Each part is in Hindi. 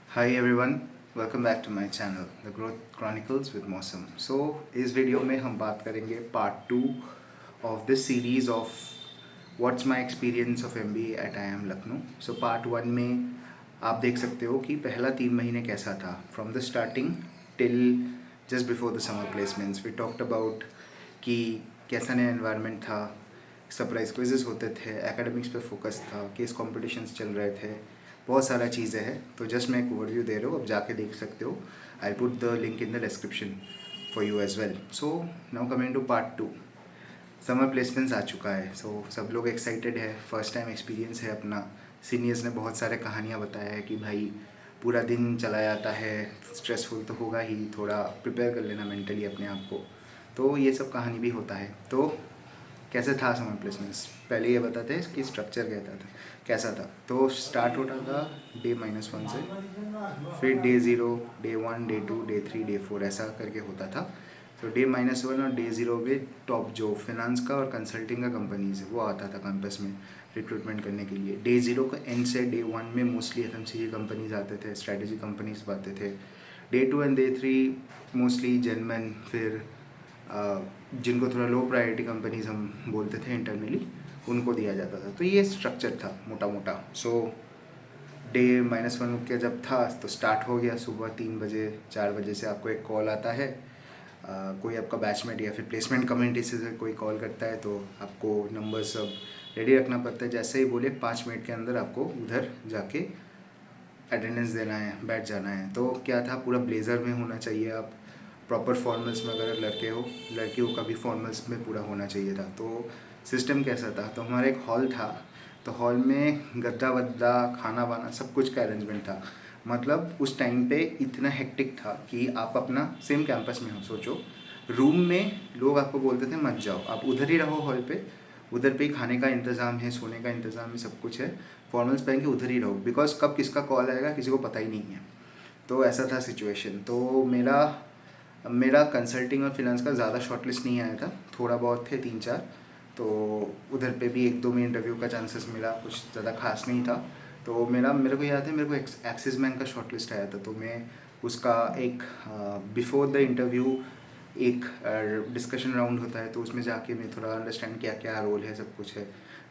Hi everyone, welcome back to my channel The Growth Chronicles with मौसम। इस वीडियो में हम बात करेंगे part 2 of this series of what's my experience of MBA at IIM Lucknow. Part 1 में आप देख सकते हो कि पहला 3 महीने कैसा था from the starting till just before the summer placements. We talked about कि कैसा नया एनवायरनमेंट था, सरप्राइज क्विजेस होते थे, एकेडमिक्स पे फोकस था, केस कॉम्पिटिशन्स चल रहे थे, बहुत सारा चीज़ें हैं। तो जस्ट मैं एक ओवरव्यू दे रहा हूँ, अब जाके देख सकते हो। I put the link in the description for you as well. So now coming to part 2, summer placements आ चुका है। सब लोग एक्साइटेड है, फर्स्ट टाइम एक्सपीरियंस है अपना। सीनियर्स ने बहुत सारे कहानियाँ बताया है कि भाई पूरा दिन चला जाता है, स्ट्रेसफुल तो होगा ही, थोड़ा प्रिपेयर कर लेना मेंटली अपने आप को। तो ये सब कहानी भी होता है। तो कैसे था समर प्लेसमेंट्स, पहले ये बताते हैं कि स्ट्रक्चर कैसा था। तो स्टार्ट होता था डे -1 से, फिर day 0, day 1, day 2, day 3, day 4 ऐसा करके होता था। तो डे -1 और डे 0 में टॉप जो फिनांस का और कंसल्टिंग का कंपनीज है वो आता था कैंपस में रिक्रूटमेंट करने के लिए। डे 0 का एंड से डे 1 में मोस्टली FMCG कंपनीज आते थे, स्ट्रेटेजी कंपनीज आते थे। डे 2 एंड डे 3 मोस्टली जेनमैन, फिर जिनको थोड़ा लो प्रायोरिटी कंपनीज हम बोलते थे इंटरनली, उनको दिया जाता था। तो ये स्ट्रक्चर था मोटा मोटा। डे -1 के जब था तो स्टार्ट हो गया सुबह 3 बजे 4 बजे से आपको एक कॉल आता है। कोई आपका बैचमेट या फिर प्लेसमेंट कम्युनिटी से कोई कॉल करता है, तो आपको नंबर सब रेडी रखना पड़ता है। जैसे ही बोले 5 मिनट के अंदर आपको उधर जाके अटेंडेंस देना है, बैठ जाना है। तो क्या था, पूरा ब्लेज़र में होना चाहिए आप, प्रॉपर फॉर्मल्स में। अगर लड़के हो, लड़कियों का भी फॉर्मल्स में पूरा होना चाहिए था। तो सिस्टम कैसा था, तो हमारा एक हॉल था। तो हॉल में गद्दा वद्दा, खाना वाना सब कुछ का अरेंजमेंट था। मतलब उस टाइम पे इतना हेक्टिक था कि आप अपना सेम कैंपस में हो, सोचो रूम में लोग आपको बोलते थे मत जाओ, आप उधर ही रहो हॉल पे। उधर पे ही खाने का इंतज़ाम है, सोने का इंतज़ाम है, सब कुछ है। फॉर्मल्स पहन के उधर ही रहो, बिकॉज कब किसका कॉल आएगा किसी को पता ही नहीं है। तो ऐसा था सिचुएशन। तो मेरा मेरा कंसल्टिंग और फिनांस का ज़्यादा शॉर्टलिस्ट नहीं आया था, थोड़ा बहुत थे 3-4। तो उधर पे भी 1-2 में इंटरव्यू का चांसेस मिला, कुछ ज़्यादा खास नहीं था। तो मेरे को याद है, मेरे को एक्सिस बैंक का शॉर्टलिस्ट आया था। तो मैं उसका एक बिफोर द इंटरव्यू एक डिस्कशन राउंड होता है, तो उसमें जाके मैं थोड़ा अंडरस्टैंड किया क्या रोल है, सब कुछ है।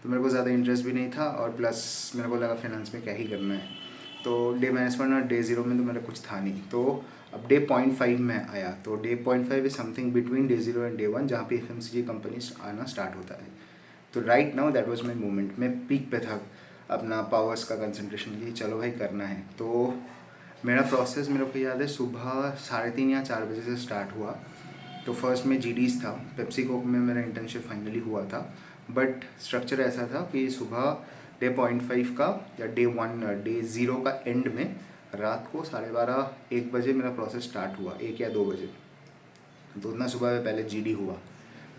तो मेरे को ज़्यादा इंटरेस्ट भी नहीं था, और प्लस मेरे को लगा फाइनेंस में क्या ही करना है। तो डे -1 और डे 0 में तो मेरा कुछ था नहीं। तो अब डे 0.5 में आया। तो day 0.5 is something between day 0 and day 1, जहाँ पे FMCG कंपनीज आना स्टार्ट होता है। तो right now that was my moment. मैं पीक पे था अपना पावर्स का कंसंट्रेशन की, चलो भाई करना है। तो मेरा प्रोसेस मेरे को याद है, सुबह 3:30 या 4 बजे से स्टार्ट हुआ। तो फर्स्ट में GDs था, पेप्सी कोक में मेरा इंटर्नशिप फाइनली हुआ था। बट स्ट्रक्चर ऐसा था कि सुबह डे 0.5 का या डे 0 का एंड में रात को 12:30-1 बजे मेरा प्रोसेस स्टार्ट हुआ, 1 या 2 बजे। तो उतना सुबह में पहले GD हुआ,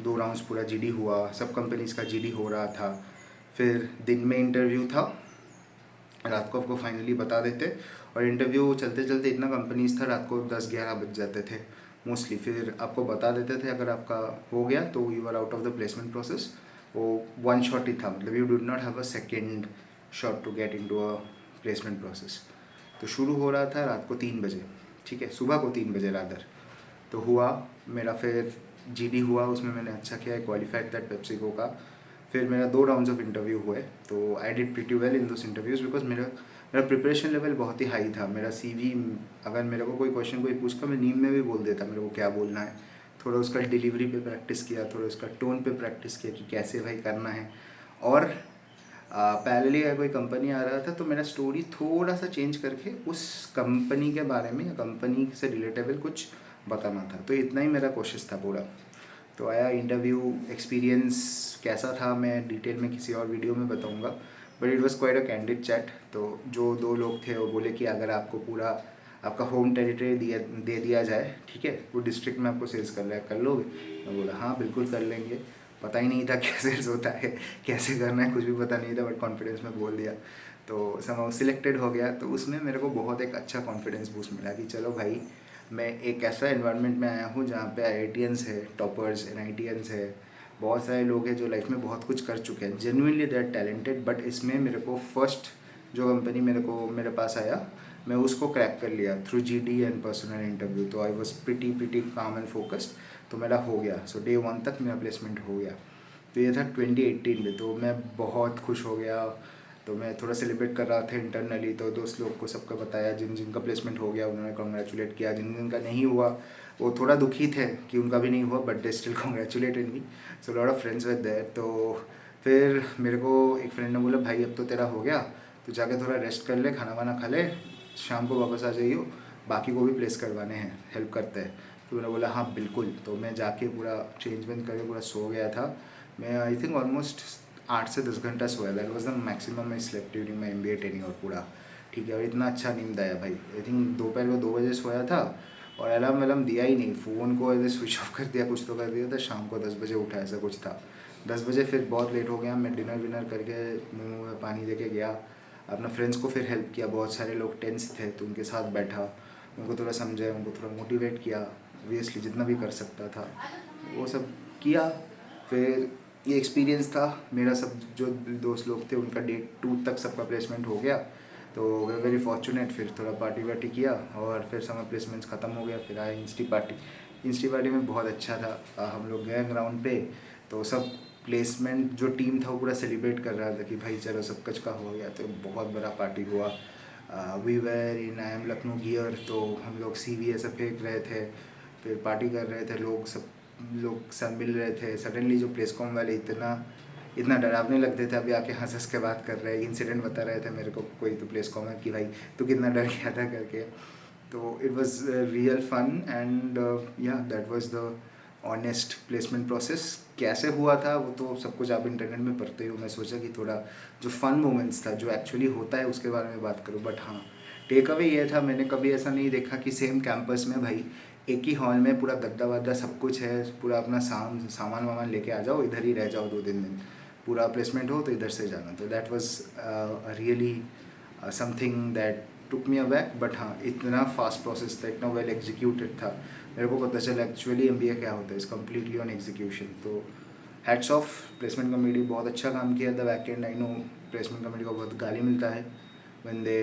2 राउंड्स पूरा GD हुआ, सब कंपनीज़ का GD हो रहा था। फिर दिन में इंटरव्यू था, रात को आपको फाइनली बता देते। और इंटरव्यू चलते चलते इतना कंपनीज था, रात को 10-11 बज जाते थे मोस्टली। फिर आपको बता देते थे अगर आपका हो गया तो you are out of the placement process. वो वन शॉट ही था, मतलब you did not have a second shot to get into a placement process. तो शुरू हो रहा था रात को 3 बजे, ठीक है, सुबह को 3 बजे रादर। तो हुआ मेरा, फिर GD हुआ, उसमें मैंने अच्छा किया, क्वालिफाइड दैट पेप्सिको का। फिर मेरा 2 राउंड्स ऑफ इंटरव्यू हुए। तो I did pretty well in those interviews, because मेरा प्रिपरेशन लेवल बहुत ही हाई था। मेरा CV, अगर मेरे को कोई क्वेश्चन कोई पूछता, मैं नींद में भी बोल देता मेरे को क्या बोलना है। थोड़ा उसका डिलीवरी पे प्रैक्टिस किया, थोड़ा उसका टोन पे प्रैक्टिस किया कि कैसे भाई करना है। और पैरेलली अगर कोई कंपनी आ रहा था तो मेरा स्टोरी थोड़ा सा चेंज करके उस कंपनी के बारे में या कंपनी से रिलेटेबल कुछ बताना था। तो इतना ही मेरा कोशिश था पूरा। तो आया इंटरव्यू एक्सपीरियंस कैसा था, मैं डिटेल में किसी और वीडियो में बताऊंगा। But it was quite a candid chat. तो जो 2 लोग थे वो बोले कि अगर आपको पूरा आपका होम टेरिटरी दे दिया जाए, ठीक है, वो डिस्ट्रिक्ट में आपको सेल्स कर लोगे। मैं बोला हाँ बिल्कुल कर लेंगे। पता ही नहीं था क्या सेल्स होता है, कैसे करना है, कुछ भी पता नहीं था, बट कॉन्फिडेंस में बोल दिया। तो समहाउ सिलेक्टेड हो गया। तो उसमें मेरे को बहुत एक अच्छा कॉन्फिडेंस बूस्ट मिला कि चलो भाई, मैं एक ऐसा इन्वायरमेंट में आया हूँ जहाँ पे IITians है, टॉपर्स NITians है, बहुत सारे लोग हैं जो लाइफ में बहुत कुछ कर चुके हैं, genuinely they are talented. But इसमें मेरे को फर्स्ट जो कंपनी मेरे पास आया, मैं उसको क्रैक कर लिया through GD and personal interview. तो आई वॉज प्रिटी काम एंड फोकस्ड, तो मेरा हो गया। सो डे 1 तक मेरा प्लेसमेंट हो गया। तो ये था 2018 में, तो मैं बहुत खुश हो गया। तो मैं थोड़ा सेलिब्रेट कर रहा था इंटरनली, तो दोस्त लोग को सबका बताया, जिन जिनका प्लेसमेंट हो गया उन्होंने कॉन्ग्रेचुलेट किया, जिन जिनका नहीं हुआ वो थोड़ा दुखी थे कि उनका भी नहीं हुआ, but they still congratulated me. So lot of friends with their. तो फिर मेरे को एक फ्रेंड ने बोला, भाई अब तो तेरा हो गया, तो जाके थोड़ा रेस्ट कर ले, खाना वाना खा ले, शाम को वापस आ जाइयो, बाकी को भी प्लेस करवाने हैं, हेल्प करते हैं। तो मैंने बोला हाँ बिल्कुल। तो मैं जाके पूरा चेंज वेंज करके पूरा सो गया था। मैं आई थिंक ऑलमोस्ट 8 से 10 घंटा सोया। That was the maximum I slept during my MBA training. और पूरा ठीक है, और इतना अच्छा नींद आया भाई। आई थिंक दोपहर को 2 बजे सोया था, और अलार्म वलार्म दिया ही नहीं, फ़ोन को ऐसे स्विच ऑफ कर दिया, कुछ तो कर दिया था। शाम को 10 बजे उठा, ऐसा कुछ था। 10 बजे फिर बहुत लेट हो गया। मैं डिनर विनर करके मुँह में पानी दे के गया, अपना फ्रेंड्स को फिर हेल्प किया। बहुत सारे लोग टेंस थे, तो उनके साथ बैठा, उनको थोड़ा समझाया, उनको थोड़ा मोटिवेट किया, ऑब्वियसली जितना भी कर सकता था वो सब किया। फिर ये एक्सपीरियंस था मेरा। सब जो दोस्त लोग थे उनका डे 2 तक सबका प्लेसमेंट हो गया, तो वे वेरी फॉर्चुनेट। फिर थोड़ा पार्टी वार्टी किया, और फिर समर प्लेसमेंट्स ख़त्म हो गया। फिर आए इंस्टी पार्टी। इंस्टी पार्टी में बहुत अच्छा था। हम लोग गए ग्राउंड पे, तो सब प्लेसमेंट जो टीम था वो पूरा सेलिब्रेट कर रहा था कि भाई चलो सब कुछ का हो गया। तो बहुत बड़ा पार्टी हुआ। We were in I M Lucknow gear, तो हम लोग CV ऐसा फेंक रहे थे, फिर पार्टी कर रहे थे। लोग सब मिल रहे थे। सडनली जो प्लेसकॉम वाले इतना डरावने लगते थे, अभी आके हंस हंस के बात कर रहे हैं, इंसिडेंट बता रहे थे मेरे को कोई तो प्लेसकॉम है कि भाई तू कितना डर गया था करके। तो it was real fun, and yeah that was the honest placement process. कैसे हुआ था वो तो सब कुछ आप इंटरनेट में पढ़ते हो। मैं सोचा कि थोड़ा जो फन मोमेंट्स था, जो एक्चुअली होता है, उसके बारे में बात करूँ। बट हाँ, टेक अवे ये था, मैंने कभी ऐसा नहीं देखा कि सेम कैंपस में भाई एक ही हॉल में पूरा गद्दा वद्दा सब कुछ है, पूरा अपना सामान वामान लेके आ जाओ, इधर ही रह जाओ 2-3 दिन, पूरा प्लेसमेंट हो तो इधर से जाना। तो that was really something that took me aback. But हाँ, इतना फास्ट प्रोसेस था, इतना वेल एग्जीक्यूटेड था, मेरे को पता चला एक्चुअली MBA क्या होता है। Is completely on execution. तो हैट्स ऑफ, प्लेसमेंट कमेटी बहुत अच्छा काम किया। The back and I know placement committee को बहुत गाली मिलता है when they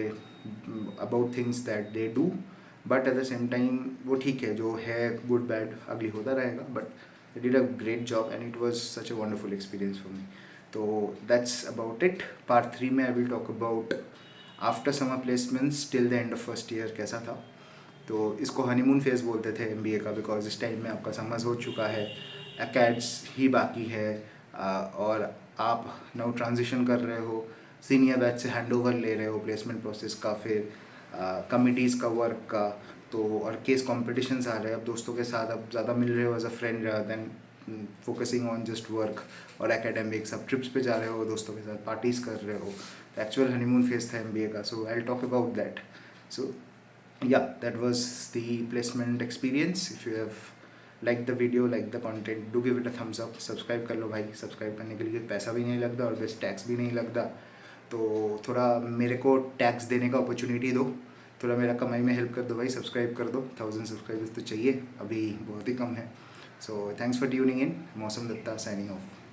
about things that they do, but at the same time वो ठीक है, जो है गुड बैड अगली होता रहेगा। But they did a great job and it was such a wonderful experience for me. तो दैट्स अबाउट इट। पार्ट 3 में आई will talk about after summer placements till the end of first year कैसा था। तो इसको हनीमून फेज बोलते थे MBA का, बिकॉज इस टाइम में आपका समर्स हो चुका है, एकेड्स ही बाकी है, और आप नाउ ट्रांजिशन कर रहे हो, सीनियर बैच से हैंडओवर ले रहे हो प्लेसमेंट प्रोसेस का, फिर कमिटीज़ का, वर्क का। तो और केस कॉम्पिटिशन्स आ रहे हैं, अब दोस्तों के साथ आप ज़्यादा मिल रहे हो as a friend rather than focusing on just work और एकेडमिक्स। आप ट्रिप्स पे जा रहे हो दोस्तों के साथ, पार्टीज़ कर रहे हो। एक्चुअल हनीमून फेज था MBA का। So I will talk about that. So yeah, that was the placement experience. If you have liked the video, like the content, do give it a thumbs up. Subscribe कर लो भाई। सब्सक्राइब करने के लिए पैसा भी नहीं लगता और बेस्ट टैक्स भी नहीं लगता। तो थोड़ा मेरे को टैक्स देने का अपॉर्चुनिटी दो, थोड़ा मेरा कमाई में हेल्प कर दो भाई। सब्सक्राइब कर दो, 1000 सब्सक्राइबर्स तो चाहिए, अभी बहुत ही कम है। So thanks for tuning in. मौसम दत्ता साइनिंग ऑफ।